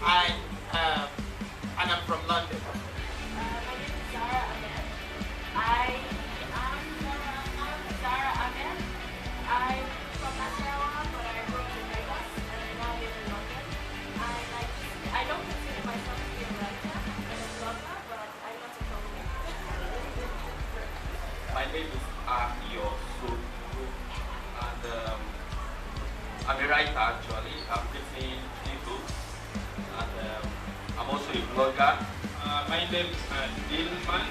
I, um, and I'm from London. My name is Zara Ahmed. I am Zara Ahmed. I'm from Nasarawa, but I grew up in Lagos and I now live in London. And I don't consider myself to be a writer and a blogger, but I'm not a troublemaker. My name is Ahio Soto, and I'm a writer actually. I've written ebooks, and I'm also a blogger. My name is Dilman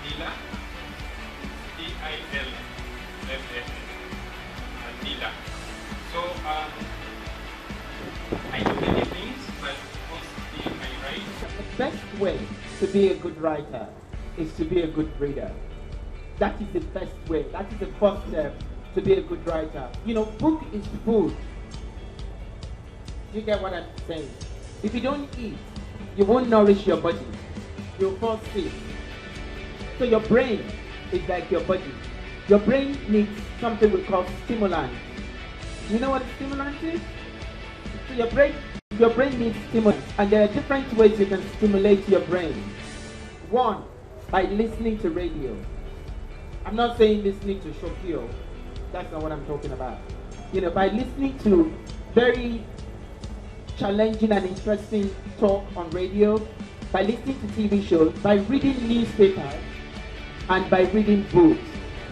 Dila, D-I-L-M-N, Dila. So I do many things, but mostly I write. The best way to be a good writer is to be a good reader. That is the best way. That is the first step to be a good writer. You know, book is food. You get what I'm saying? If you don't eat, you won't nourish your body. You'll fall sick. So your brain is like your body. Your brain needs something we call stimulant. Do you know what a stimulant is? So your brain needs stimulant, and there are different ways you can stimulate your brain. One, by listening to radio. I'm not saying listening to Shokio. That's not what I'm talking about. You know, by listening to very challenging and interesting talk on radio, by listening to TV shows, by reading newspapers, and by reading books.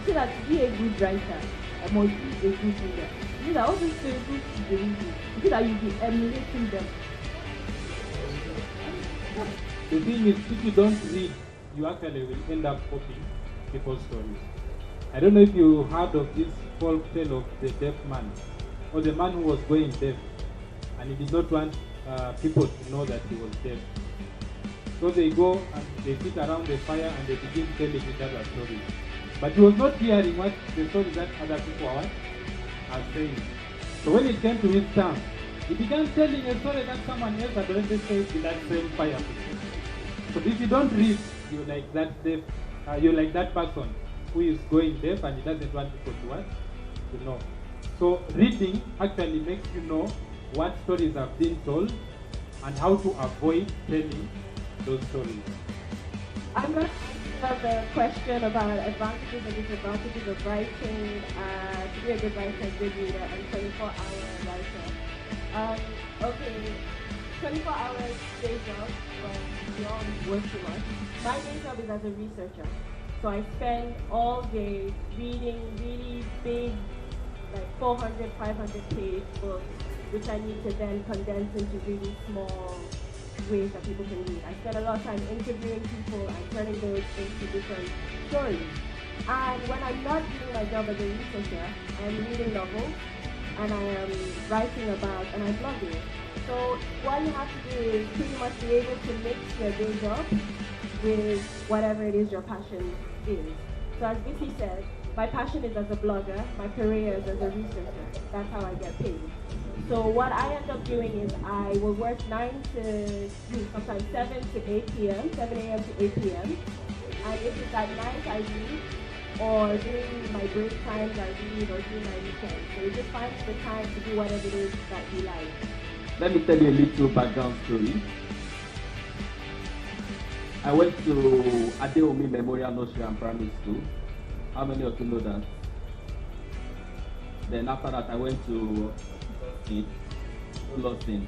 So that to be a good writer, I must be a good reader. These are all these books you read. You see that you'll be emulating them. The thing is, if you don't read, you actually will end up copying people's stories. I don't know if you heard of this folk tale of the deaf man, or the man who was going deaf, and he did not want people to know that he was deaf. So they go and they sit around the fire and they begin telling each other stories. But he was not hearing what the stories that other people are saying. So when it came to his turn, he began telling a story that someone else had already said in that same fire. So if you don't read, you're like that deaf, you're like that person who is going deaf and he doesn't want people to what? To know. So reading actually makes you know what stories have been told and how to avoid telling those stories. I'm going to answer the question about advantages and disadvantages of writing, to be a good writer, good reader, and 24-hour writer. Okay, 24 hours day job when we all work too much. My day job is as a researcher. So I spend all day reading really big, like 400, 500 page books, which I need to then condense into really small ways that people can read. I spend a lot of time interviewing people and turning those into different stories. And when I'm not doing my job as a researcher, I'm reading novels and I am writing about and I'm blogging. So what you have to do is pretty much be able to mix your day job with whatever it is your passion is. So as Vicky said, my passion is as a blogger, my career is as a researcher. That's how I get paid. So what I end up doing is I will work 9 to, sometimes 7 to 8 p.m., 7 a.m. to 8 p.m. And if it's at night, I read, or during my break times, I read, or during my weekends. So you just find the time to do whatever it is that you like. Let me tell you a little background story. I went to Adeomi Memorial Nursery and Primary School. How many of you know that? Then after that, I went to Lawson.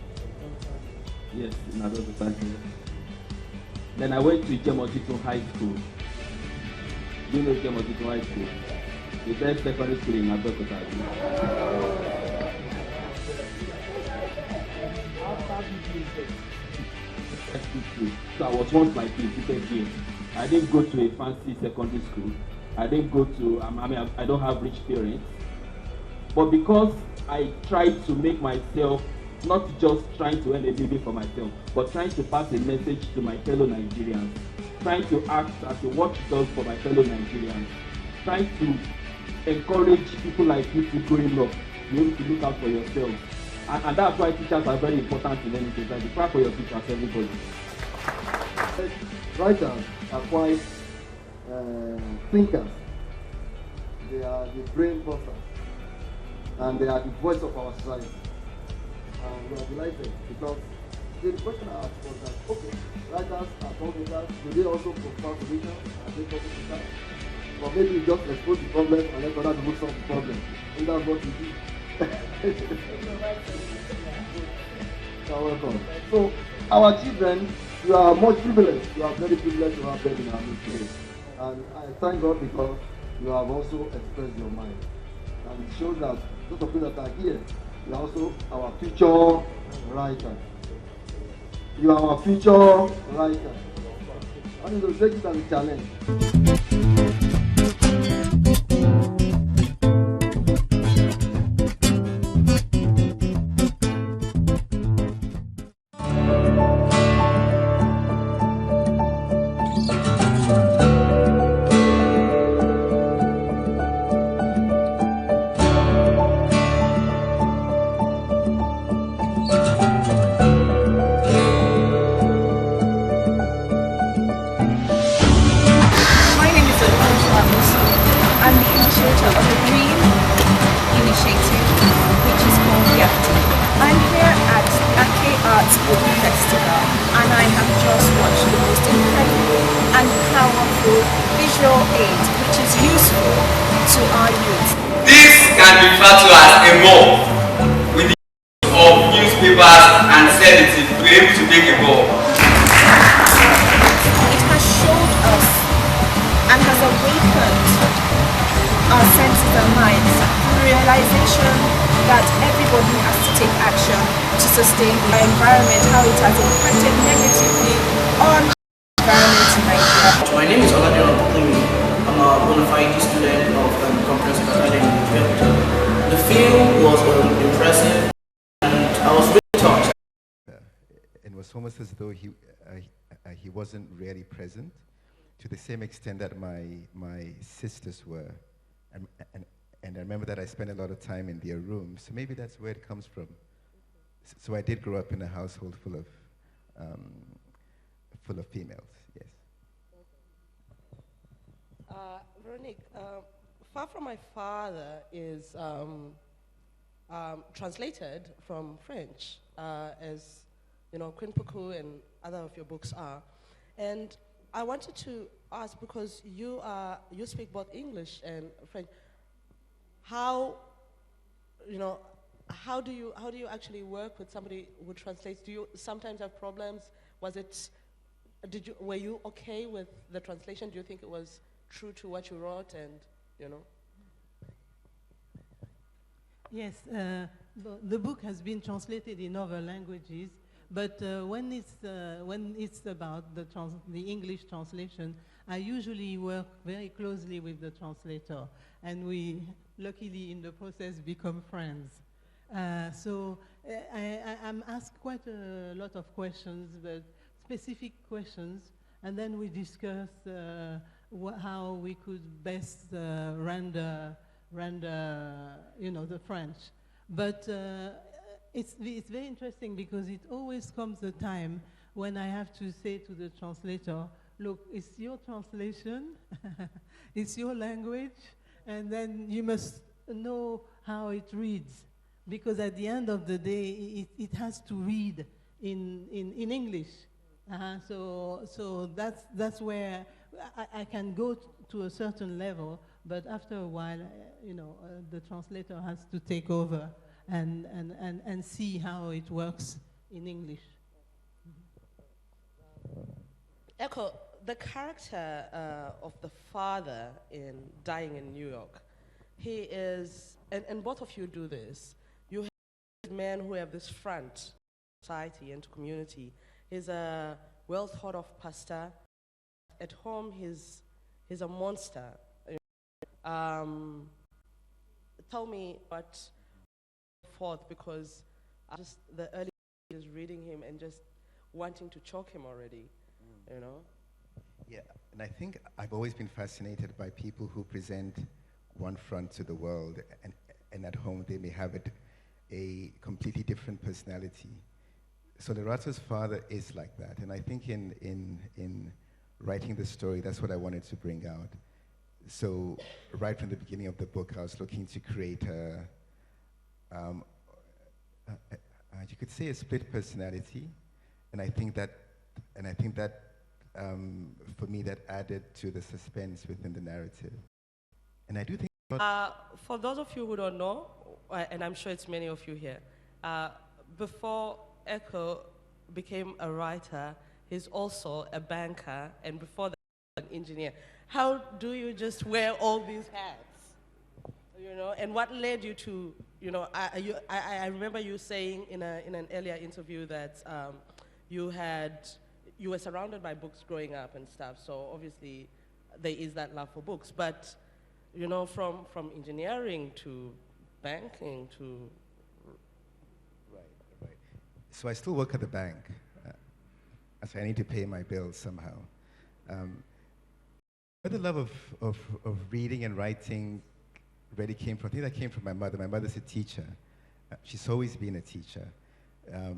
Yes, in Adobe. Then I went to Ijemotito High School. Do you know Ijemotito High School? The best secondary school in Adobe. So I was once like this. I didn't go to a fancy secondary school. I didn't go to, I don't have rich parents. But because I tried to make myself, not just trying to earn a living for myself, but trying to pass a message to my fellow Nigerians, trying to act as a watchdog for my fellow Nigerians, trying to encourage people like you to grow up, be able to look out for yourselves. And that's why teachers are very important in anything. Like, cry for your teachers, everybody. Writers are quite thinkers. They are the brain busters. And they are the voice of our society. And we are delighted because The question I asked was that, okay, writers are thought do they also propose solutions? Are they talking to that? Or maybe you just expose the problem and let other people solve the problem. And that's what you do. You're welcome. So, our children, you are much privileged. You are very privileged to have them in our midst today. And I thank God because you have also expressed your mind. And it shows that those of you that are here, you are also our future writers. You are our future writers. And you will take it as a challenge. My name is Alfonso Amuso. I'm the initiator of the Green Initiative, which is called YAFTI. I'm here at Ake Arts Book Festival, and I have just watched the most incredible and powerful visual aid, which is useful to our youth. This can be referred to as a ball, with the use of newspapers and sedatives to be able to make a ball. It has showed us and has awakened our senses and minds through the realization that everybody has to take action to sustain the environment, how it has impacted negatively on the environment in Nigeria. My name is Oladiran Bukumi. I'm a bona fide student of Comprehensive Academy in Belgium. The film was impressive and I was really touched. It was almost as though he wasn't really present, to the same extent that my sisters were, and I remember that I spent a lot of time in their room. So maybe that's where it comes from. So I did grow up in a household full of females. Yes. Veronique, Far From My Father is translated from French, as you know, Queen Puku and other of your books are. And I wanted to ask, because you speak both English and French, how do you actually work with somebody who translates? Do you sometimes have problems? Were you okay with the translation? Do you think it was true to what you wrote, and you know? Yes, the book has been translated in other languages, but when it's about the English translation, I usually work very closely with the translator, and we luckily in the process become friends. So I'm asked quite a lot of questions, but specific questions, and then we discuss how we could best render the French. But it's very interesting because it always comes a time when I have to say to the translator, look, it's your translation, it's your language, and then you must know how it reads. Because at the end of the day, it has to read in English. So that's where I can go to a certain level, but after a while, the translator has to take over and see how it works in English. Echo, the character of the father in Dying in New York, he is, and both of you do this, you have men who have this front to society and to community. He's a well thought of pastor. At home, he's a monster. Tell me what forth, because just the early years reading him and just wanting to choke him already, you know? Yeah, and I think I've always been fascinated by people who present one front to the world, and at home they may have a completely different personality. So Lorato's father is like that, and I think in writing the story, that's what I wanted to bring out. So right from the beginning of the book, I was looking to create you could say a split personality, and I think that, for me, that added to the suspense within the narrative. And I do think. For those of you who don't know, and I'm sure it's many of you here, before Echo became a writer, he's also a banker, and before that, an engineer. How do you just wear all these hats? You know, and what led you to, you know, I remember you saying in an earlier interview that you were surrounded by books growing up and stuff, so obviously there is that love for books, but you know, from engineering to banking to... Right. So I still work at the bank, so I need to pay my bills somehow. But the love of reading and writing really came from, I think that came from my mother. My mother's a teacher. She's always been a teacher. I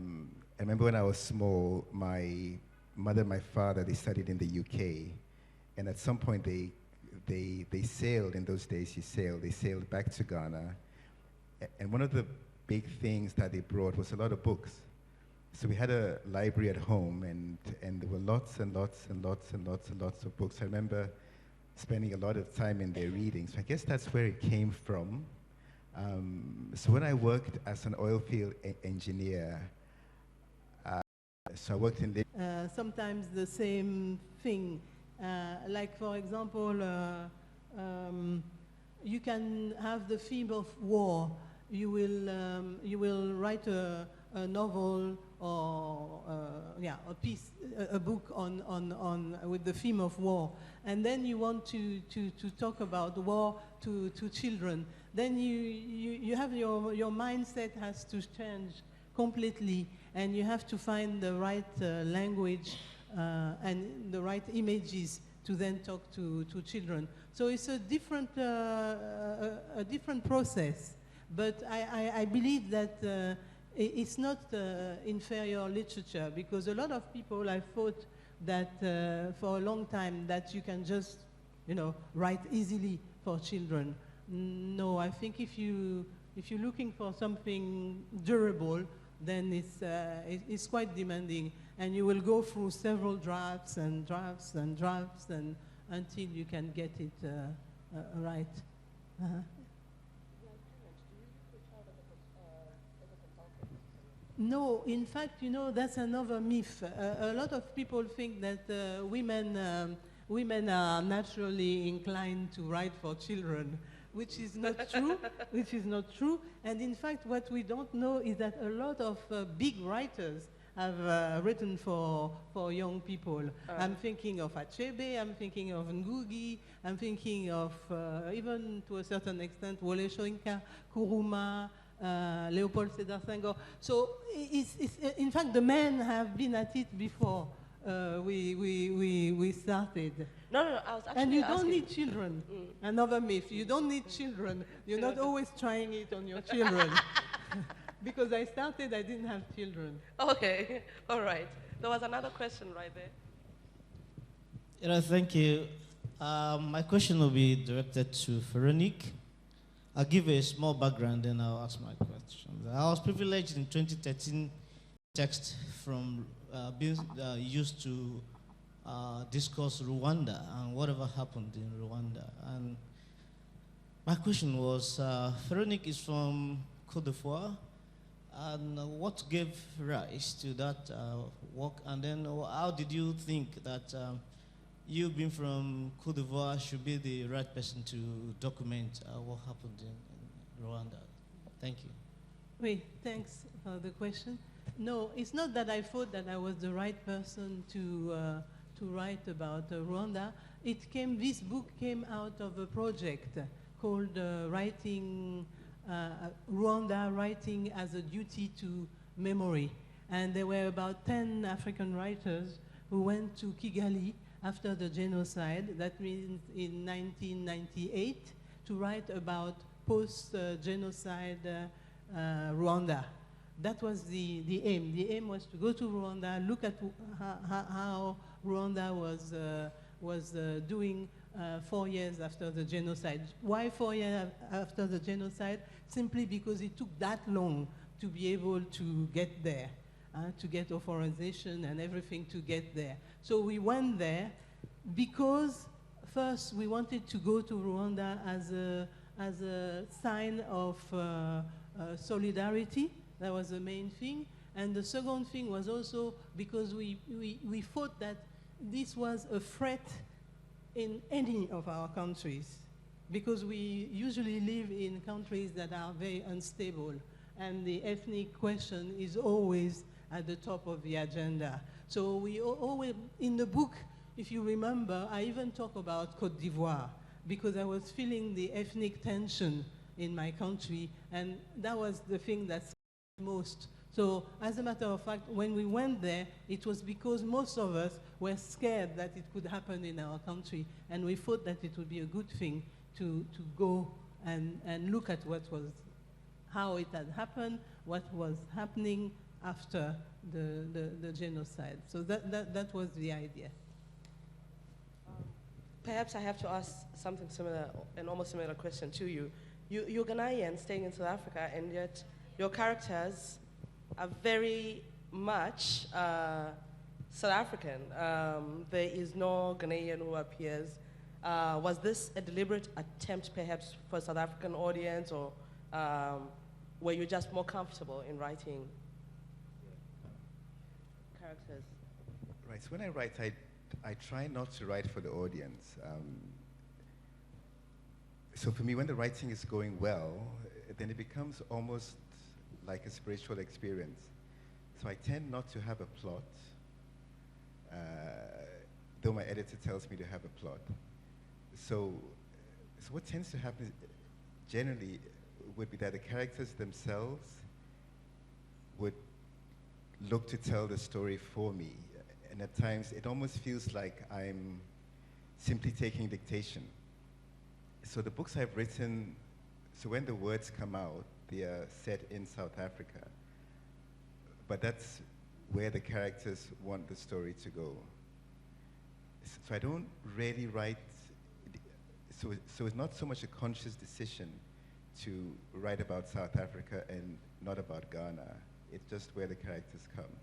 remember when I was small, my mother and my father, they studied in the UK, and at some point they sailed. In those days, they sailed back to Ghana, and one of the big things that they brought was a lot of books. So we had a library at home, and there were lots and lots and lots and lots and lots of books. I remember spending a lot of time in there reading. So I guess that's where it came from. So when I worked as an oil field engineer, so I worked in... Sometimes the same thing. Like, for example, you can have the theme of war. You will write a novel or a piece, a book on with the theme of war, and then you want to talk about war to children. Then you have your mindset has to change completely, and you have to find the right language and the right images to then talk to children. So it's a different process. But I believe that it's not inferior literature, because a lot of people have thought that for a long time that you can just, write easily for children. No, I think if you're looking for something durable, then it's quite demanding, and you will go through several drafts and drafts and drafts until you can get it right. No, in fact, that's another myth. A lot of people think that women are naturally inclined to write for children, which is not true. Which is not true. And in fact, what we don't know is that a lot of big writers have written for young people. I'm thinking of Achebe, I'm thinking of Ngugi, I'm thinking of, even to a certain extent, Wole Soyinka, Kuruma, Leopold Sedar Senghor. So in fact, the men have been at it before we started. No, I was actually And you asking. don't need children. Another myth, you don't need children. You're not always trying it on your children. Because I started, I didn't have children. Okay, all right. There was another question right there. Thank you. My question will be directed to Veronique. I'll give a small background, then I'll ask my questions. I was privileged in 2013 text from being used to discuss Rwanda and whatever happened in Rwanda. And my question was, Veronique is from Côte d'Ivoire, and what gave rise to that work? And then how did you think that you being from Côte d'Ivoire should be the right person to document what happened in Rwanda? Thank you. Wait, thanks for the question. No, it's not that I thought that I was the right person to write about Rwanda. This book came out of a project called Rwanda Writing as a Duty to Memory. And there were about 10 African writers who went to Kigali after the genocide, that means in 1998, to write about post-genocide Rwanda. That was the aim. The aim was to go to Rwanda, look at how Rwanda was doing 4 years after the genocide. Why 4 years after the genocide? Simply because it took that long to be able to get there. to get authorization and everything to get there. So we went there because first we wanted to go to Rwanda as a sign of solidarity. That was the main thing. And the second thing was also because we thought that this was a threat in any of our countries, because we usually live in countries that are very unstable, and the ethnic question is always at the top of the agenda. So we always, in the book, if you remember, I even talk about Côte d'Ivoire, because I was feeling the ethnic tension in my country, and that was the thing that scared most. So as a matter of fact, when we went there, it was because most of us were scared that it could happen in our country, and we thought that it would be a good thing to go and look at how it had happened, what was happening after the genocide. So that was the idea. Perhaps I have to ask something similar, an almost similar question to you. You're Ghanaian staying in South Africa, and yet your characters are very much South African. There is no Ghanaian who appears. Was this a deliberate attempt perhaps for a South African audience, or were you just more comfortable in writing characters? Right, so when I write, I try not to write for the audience. So for me, when the writing is going well, then it becomes almost like a spiritual experience. So I tend not to have a plot, though my editor tells me to have a plot. So what tends to happen generally would be that the characters themselves would look to tell the story for me. And at times, it almost feels like I'm simply taking dictation. So the books I've written, so when the words come out, they are set in South Africa. But that's where the characters want the story to go. So I don't really write, so it's not so much a conscious decision to write about South Africa and not about Ghana. It's just where the characters come.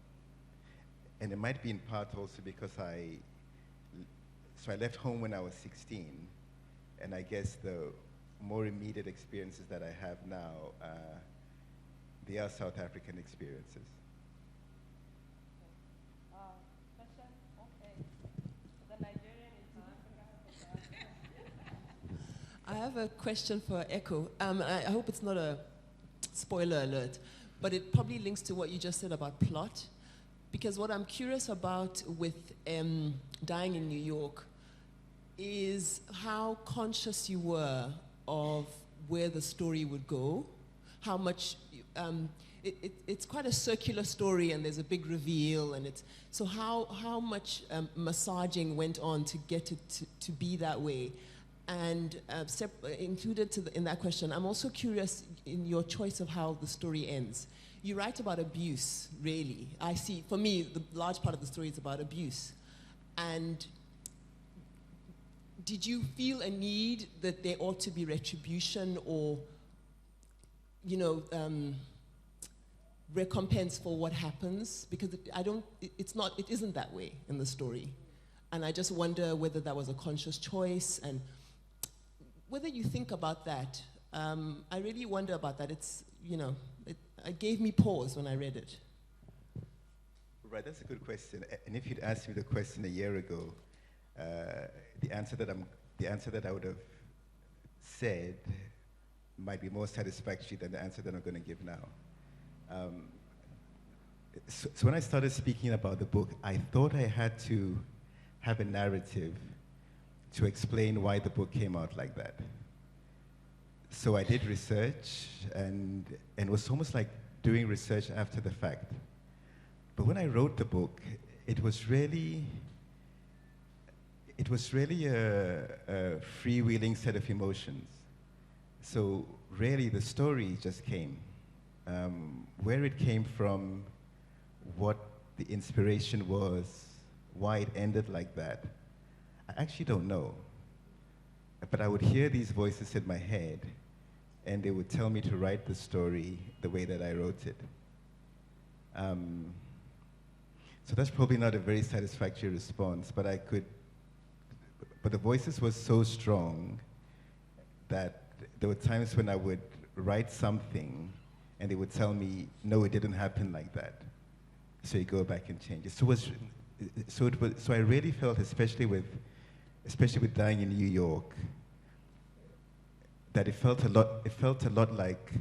And it might be in part also because I left home when I was 16, and I guess the more immediate experiences that I have now, they are South African experiences. Question? Okay. The Nigerian in South Africa. I have a question for Echo. I hope it's not a spoiler alert, but it probably links to what you just said about plot. Because what I'm curious about with Dying in New York is how conscious you were of where the story would go, how much, it's quite a circular story and there's a big reveal, and so how much massaging went on to get it to be that way. And included in that question, I'm also curious in your choice of how the story ends. You write about abuse, really. I see, for me, the large part of the story is about abuse. And did you feel a need that there ought to be retribution or, recompense for what happens? Because it isn't that way in the story. And I just wonder whether that was a conscious choice and whether you think about that. I really wonder about that. It gave me pause when I read it. Right, that's a good question. And if you'd asked me the question a year ago, the answer that I would have said might be more satisfactory than the answer that I'm going to give now. So when I started speaking about the book, I thought I had to have a narrative to explain why the book came out like that. So I did research, and it was almost like doing research after the fact. But when I wrote the book, it was really a freewheeling set of emotions. So really the story just came. Where it came from, what the inspiration was, why it ended like that, I actually don't know. But I would hear these voices in my head, and they would tell me to write the story the way that I wrote it. So that's probably not a very satisfactory response, but but the voices were so strong that there were times when I would write something and they would tell me, no, it didn't happen like that. So you go back and change it. So I really felt, especially with dying in New York, that it felt a lot like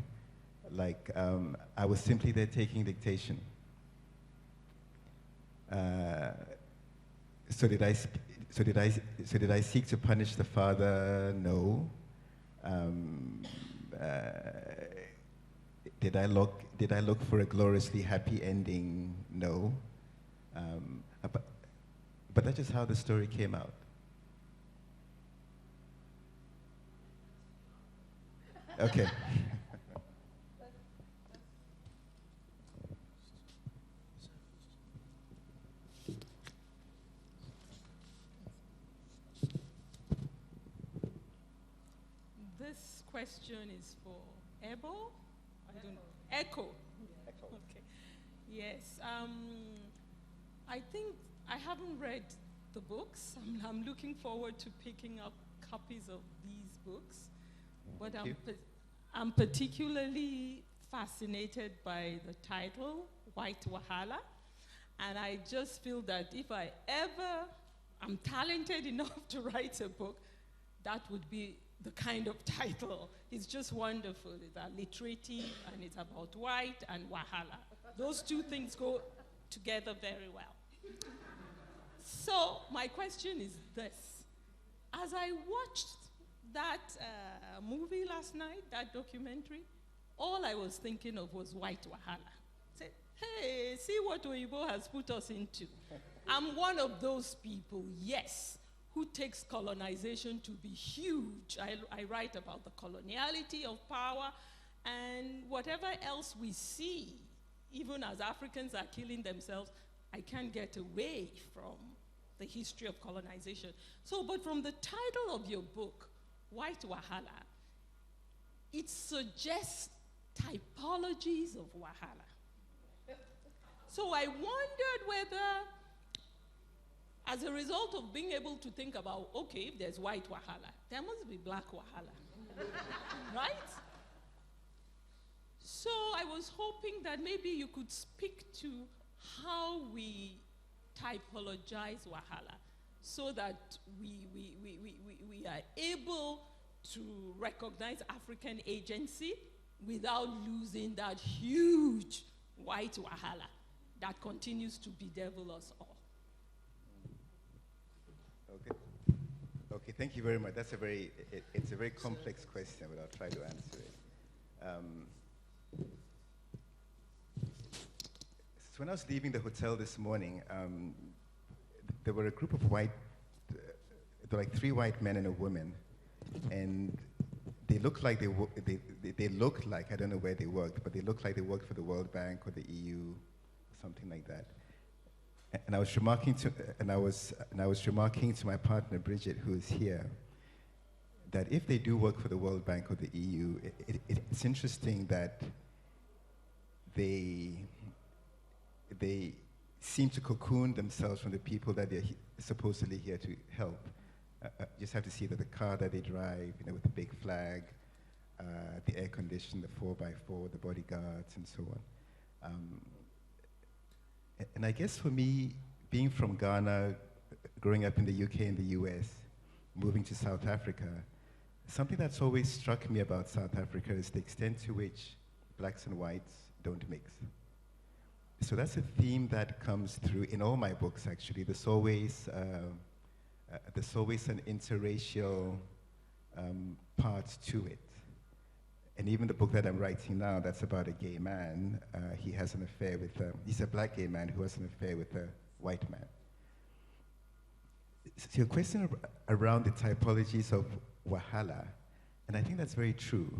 I was simply there taking dictation. So did I seek to punish the father? No. Did I look for a gloriously happy ending? No. But that's just how the story came out. Okay. This question is for Ebo. Echo. Okay. Yes. I think I haven't read the books. I'm looking forward to picking up copies of these books. But I'm particularly fascinated by the title, White Wahala. And I just feel that if I ever am talented enough to write a book, that would be the kind of title. It's just wonderful. It's alliterative and it's about white and wahala. Those two things go together very well. So my question is this. As I watched that movie last night, that documentary, all I was thinking of was white wahala. Say, hey, see what Oyibo has put us into. I'm one of those people, yes, who takes colonization to be huge. I write about the coloniality of power and whatever else we see, even as Africans are killing themselves, I can't get away from the history of colonization. So, but from the title of your book, White Wahala, it suggests typologies of wahala. So I wondered whether, as a result of being able to think about, okay, if there's white wahala, there must be black wahala, right? So I was hoping that maybe you could speak to how we typologize wahala so that we are able to recognize African agency without losing that huge white wahala that continues to bedevil us all. Okay, thank you very much. That's it's a very complex question, but I'll try to answer it. So when I was leaving the hotel this morning, there were a group of there were like 3 white men and a woman, and they looked like they looked like, I don't know where they worked, but they looked like they worked for the World Bank or the EU, or something like that. And I was remarking to my partner Bridget, who is here, that if they do work for the World Bank or the EU, it's interesting that they seem to cocoon themselves from the people that they're supposedly here to help. Just have to see that the car that they drive, with the big flag, the air condition, the 4x4, the bodyguards, and so on. And I guess for me, being from Ghana, growing up in the UK and the US, moving to South Africa, something that's always struck me about South Africa is the extent to which blacks and whites don't mix. So that's a theme that comes through in all my books, actually. There's always an interracial part to it. And even the book that I'm writing now, that's about a gay man. He has an affair with, he's a black gay man who has an affair with a white man. So your question around the typologies of wahala, and I think that's very true.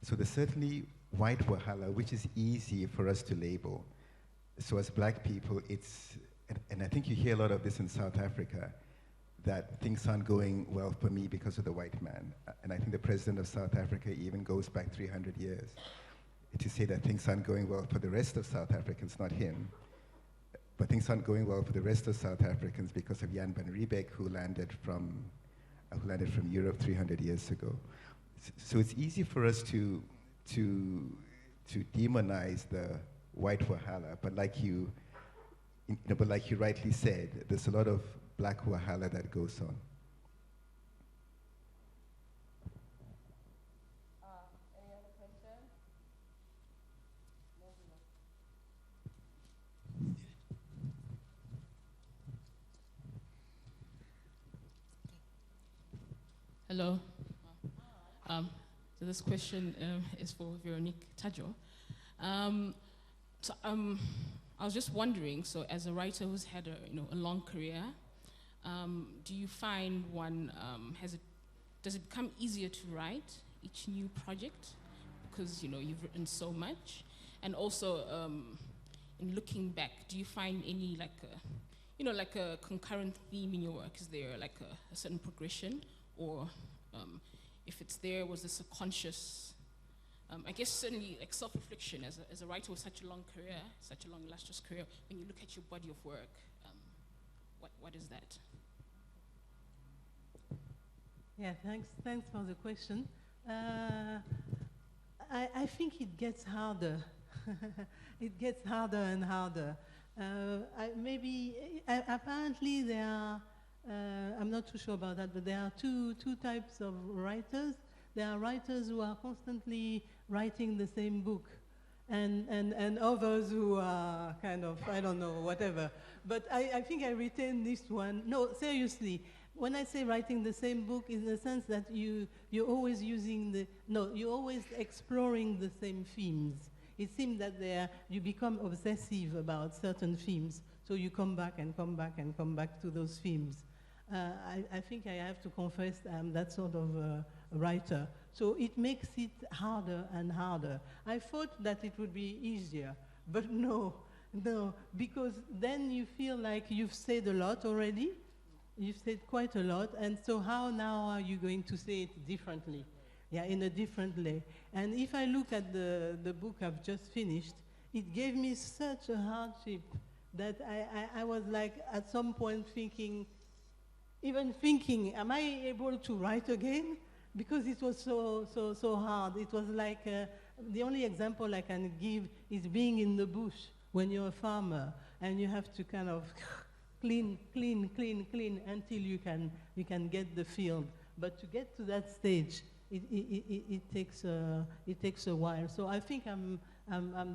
So there's certainly white wahala, which is easy for us to label. So as black people, and I think you hear a lot of this in South Africa, that things aren't going well for me because of the white man. And I think the president of South Africa even goes back 300 years to say that things aren't going well for the rest of South Africans, not him. but things aren't going well for the rest of South Africans because of Jan van Riebeeck, who landed from Europe 300 years ago. So it's easy for us to demonize the white Wahala, but like you rightly said, there's a lot of black Wahala that goes on. Any other question? Hello. So this question is for Veronique Tajo. I was just wondering, so as a writer who's had a long career, do you find does it become easier to write each new project because you've written so much, and also in looking back, do you find any like a concurrent theme in your work? Is there like a certain progression, or if it's there, was this a conscious? I guess certainly like self-reflection as a writer with such a long career, such a long illustrious career, when you look at your body of work, what is that? Yeah, thanks for the question. I think it gets harder. It gets harder and harder. Apparently there are, I'm not too sure about that, but there are two types of writers. There are writers who are constantly writing the same book, and others who are kind of, I don't know, whatever. But I think I retain this one. No, seriously, when I say writing the same book, in the sense that you're always you're always exploring the same themes. It seems that you become obsessive about certain themes, so you come back and come back and come back to those themes. I think I have to confess I'm that sort of writer. So it makes it harder and harder. I thought that it would be easier, but no, because then you feel like you've said a lot already. You've said quite a lot, and so how now are you going to say it differently? Yeah, in a different way. And if I look at the book I've just finished, it gave me such a hardship that I was like at some point thinking, am I able to write again? Because it was so hard. It was like, the only example I can give is being in the bush when you're a farmer and you have to kind of clean until you can get the field. But to get to that stage, it takes a while. So I think I'm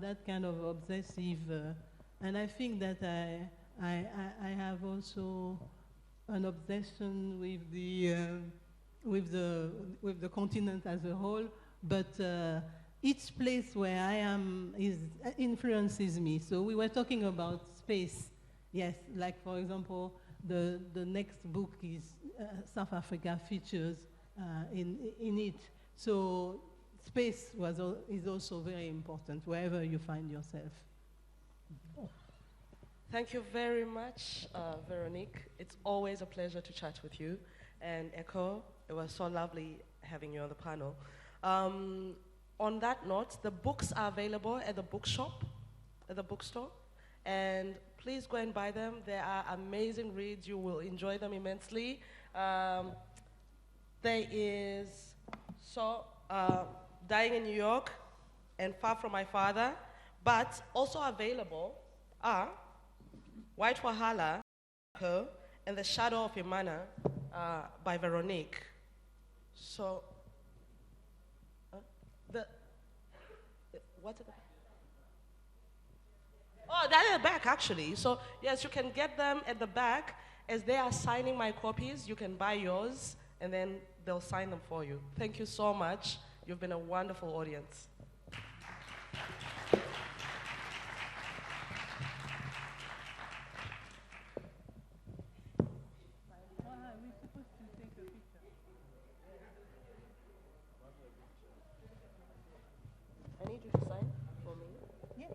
that kind of obsessive, and I think that I have also an obsession with the continent as a whole, but each place where I am influences me. So we were talking about space. Yes, like for example, the next book is South Africa features in it. So space is also very important wherever you find yourself. Thank you very much, Veronique. It's always a pleasure to chat with you. And Echo, it was so lovely having you on the panel. On that note, the books are available at the bookshop, at the bookstore. And please go and buy them. They are amazing reads. You will enjoy them immensely. There is Dying in New York and Far From My Father, but also available are White Wahala, and The Shadow of Imana by Veronique. So, what's it? Oh, that is the back actually. So yes, you can get them at the back. As they are signing my copies, you can buy yours and then they'll sign them for you. Thank you so much. You've been a wonderful audience. I need you to sign for me. Yeah.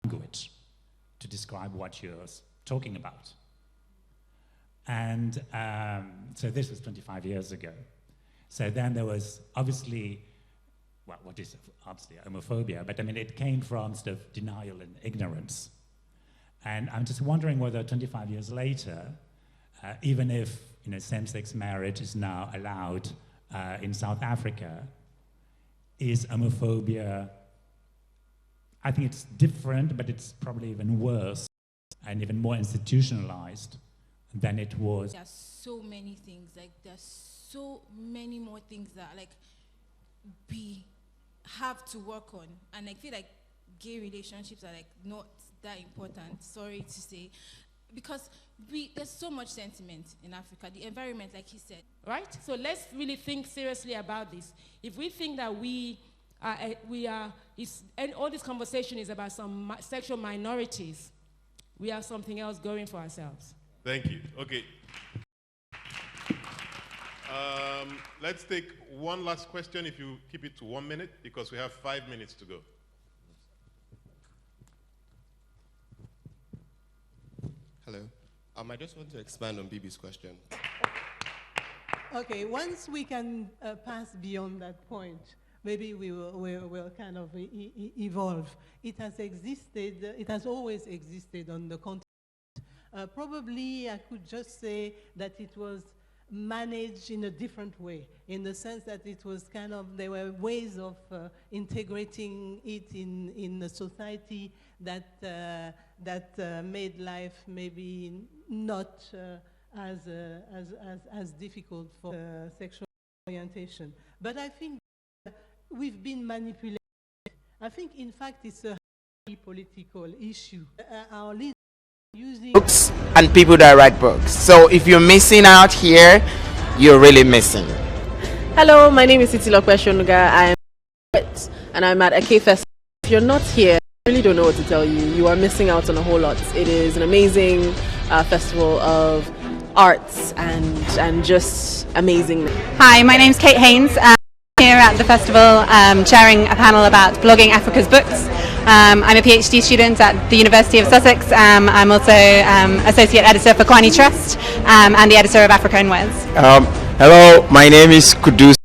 language to describe what you're talking about. And so this was 25 years ago. So then there was obviously, well, what is obviously homophobia, but I mean, it came from sort of denial and ignorance. And I'm just wondering whether 25 years later, even if same-sex marriage is now allowed in South Africa, is homophobia, I think it's different, but it's probably even worse and even more institutionalized than it was. There's so many things, like there's so many more things that like we have to work on, and I feel like gay relationships are like not that important, sorry to say, because there's so much sentiment in Africa, the environment, like he said. Right? So let's really think seriously about this. If we think that and all this conversation is about some sexual minorities, we have something else going for ourselves. Thank you. Okay. Let's take one last question, if you keep it to 1 minute, because we have 5 minutes to go. Hello. I just want to expand on Bibi's question. Okay, once we can pass beyond that point, maybe we'll kind of evolve. It has existed, it has always existed on the continent. Probably I could just say that it was managed in a different way, in the sense that it was kind of, there were ways of integrating it in the society that made life maybe not as difficult for sexual orientation. But I think we've been manipulated. I think, in fact, it's a highly political issue. Our leaders using books and people that write books. So if you're missing out here, you're really missing. Hello, my name is Titilope Shonuga. I am and I'm at Eke Festival. If you're not here, I really don't know what to tell you. You are missing out on a whole lot. It is an amazing festival of arts and just amazing. Hi, my name's Kate Haynes. Here at the festival, chairing a panel about blogging Africa's books. I'm a PhD student at the University of Sussex. I'm also associate editor for Kwani Trust and the editor of Africa in Wales. Hello, my name is Kudus.